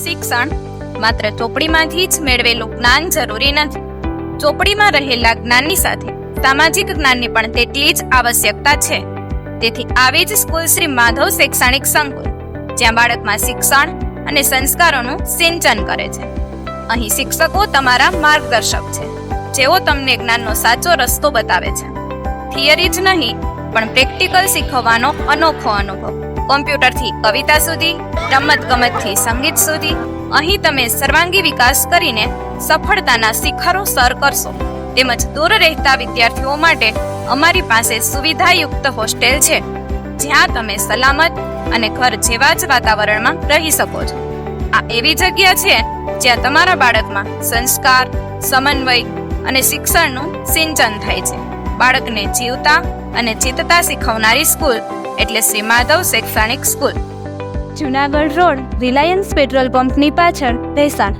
શિક્ષણ માત્ર ચોપડીમાંથી જ મેળવેલું જ્ઞાન જરૂરી નથી. ચોપડીમાં રહેલા જ્ઞાનની સાથે સામાજિક જ્ઞાનની પણ તેટલી જ આવશ્યકતા છે. તેથી આવી જ સ્કૂલ શ્રી માધવ શૈક્ષણિક સંકુલ, જ્યાં બાળકમાં શિક્ષણ અને સંસ્કારોનું સિંચન કરે છે. અહીં શિક્ષકો તમારા માર્ગદર્શક છે, જેઓ તમને જ્ઞાનનો સાચો રસ્તો બતાવે છે. થિયરી જ નહીં, પણ પ્રેક્ટિકલ શીખવવાનો અનોખો અનુભવ. કોમ્પ્યુટરથી કવિતા સુધી, રમતગમતથી સંગીત સુધી, અહીં તમે સર્વાંગી વિકાસ કરીને સફળતાના શિખરો સર કરશો. તેમજ દૂર રહેતા વિદ્યાર્થીઓ માટે અમારી પાસે સુવિધાયુક્ત હોસ્ટેલ છે, જ્યાં તમે સલામત અને ઘર જેવા જ વાતાવરણમાં રહી શકો છો. આ એવી જગ્યા છે જ્યાં તમારા બાળકમાં સંસ્કાર, સમન્વય અને શિક્ષણનું સિંચન થાય છે. બાળકને જીવતા અને જીતતા શીખવનારી સ્કૂલ એટલે શ્રી માધવ શૈક્ષણિક school, Junagadh road, Reliance petrol પંપની પાછળ, ભેસાણ.